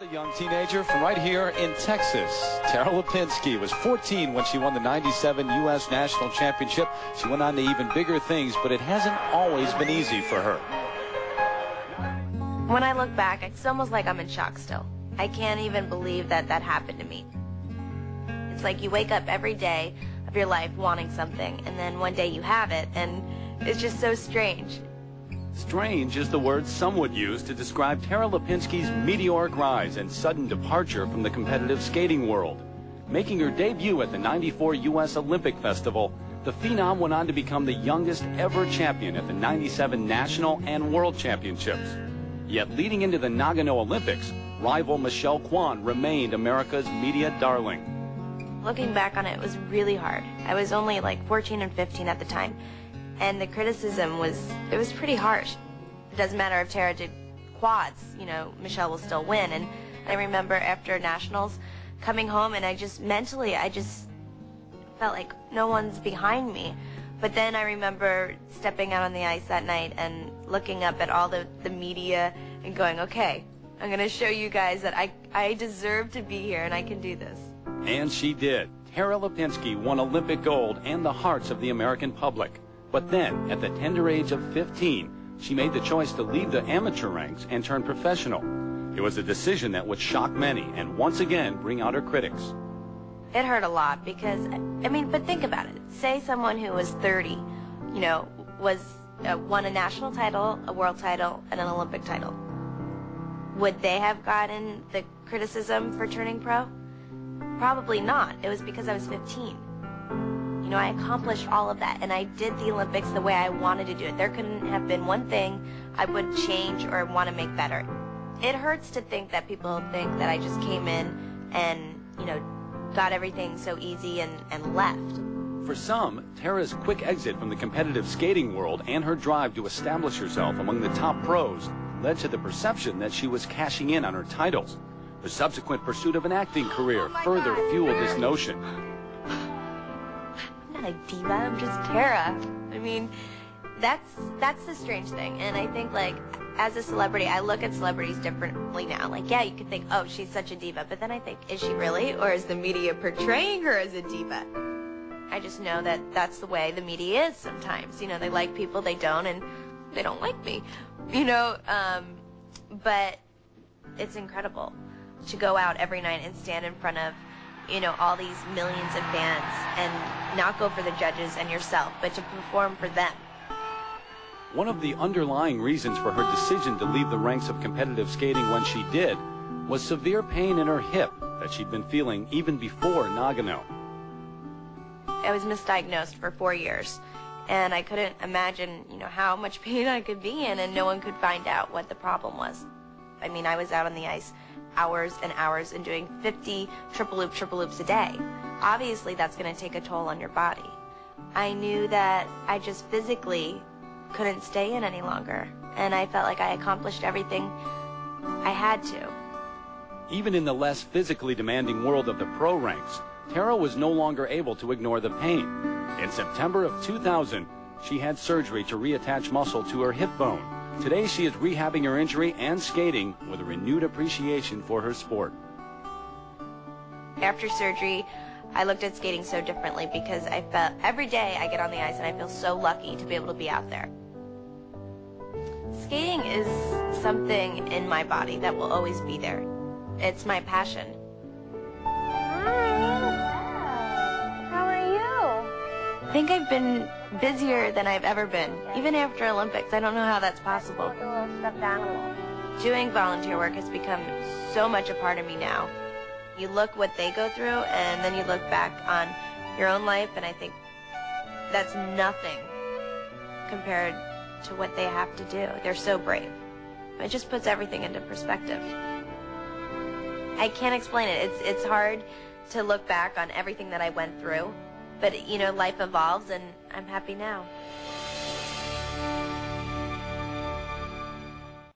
Another young teenager from right here in Texas. Tara Lipinski was 14 when she won the '97 U.S. National Championship. She went on to even bigger things, but it hasn't always been easy for her. When I look back, it's almost like I'm in shock still. I can't even believe that that happened to me. It's like you wake up every day of your life wanting something, and then one day you have it, and it's just so strange. Strange is the word some would use to describe Tara Lipinski's meteoric rise and sudden departure from the competitive skating world. Making her debut at the '94 U.S. Olympic Festival, the Phenom went on to become the youngest ever champion at the '97 National and World Championships. Yet leading into the Nagano Olympics, rival Michelle Kwan remained America's media darling. Looking back on it, it was really hard. I was only like 14 and 15 at the time. And the criticism was pretty harsh. It doesn't matter if Tara did quads, you know, Michelle will still win. And I remember after nationals coming home, and I just felt like no one's behind me. But then I remember stepping out on the ice that night and looking up at all the media and going, okay, I'm going to show you guys that I deserve to be here and I can do this. And she did. Tara Lipinski won Olympic gold and the hearts of the American public. But then, at the tender age of 15, she made the choice to leave the amateur ranks and turn professional. It was a decision that would shock many and once again bring out her critics. It hurt a lot because, I mean, but think about it. Say someone who was 30, you know, won a national title, a world title, and an Olympic title. Would they have gotten the criticism for turning pro? Probably not. It was because I was 15. You know, I accomplished all of that, and I did the Olympics the way I wanted to do it. There couldn't have been one thing I would change or want to make better. It hurts to think that people think that I just came in and, you know, got everything so easy and left. For some, Tara's quick exit from the competitive skating world and her drive to establish herself among the top pros led to the perception that she was cashing in on her titles. The subsequent pursuit of an acting career further fueled this notion. I'm not a diva, I'm just Tara. I mean, that's the strange thing. And I think, like, as a celebrity, I look at celebrities differently now. Like, yeah, you could think, oh, she's such a diva. But then I think, is she really? Or is the media portraying her as a diva? I just know that that's the way the media is sometimes. You know, they like people, they don't, and they don't like me. You know, but it's incredible to go out every night and stand in front of, you know, all these millions of fans and not go for the judges and yourself, but to perform for them. One of the underlying reasons for her decision to leave the ranks of competitive skating when she did was severe pain in her hip that she'd been feeling even before Nagano. I was misdiagnosed for 4 years, and I couldn't imagine, you know, how much pain I could be in, and no one could find out what the problem was. I mean, I was out on the ice hours and hours and doing 50 triple loops a day. Obviously, that's going to take a toll on your body. I knew that I just physically couldn't stay in any longer, and I felt like I accomplished everything I had to. Even in the less physically demanding world of the pro ranks, Tara was no longer able to ignore the pain. In September of 2000, she had surgery to reattach muscle to her hip bone. Today, she is rehabbing her injury and skating with a renewed appreciation for her sport. After surgery, I looked at skating so differently because I felt every day I get on the ice and I feel so lucky to be able to be out there. Skating is something in my body that will always be there. It's my passion. How are you? I think I've been busier than I've ever been, even after Olympics. I don't know how that's possible. Like a little stuffed animal. Doing volunteer work has become so much a part of me now. You look what they go through, and then you look back on your own life, and I think that's nothing compared to what they have to do. They're so brave. It just puts everything into perspective. I can't explain it. It's hard to look back on everything that I went through, but, you know, life evolves, and I'm happy now.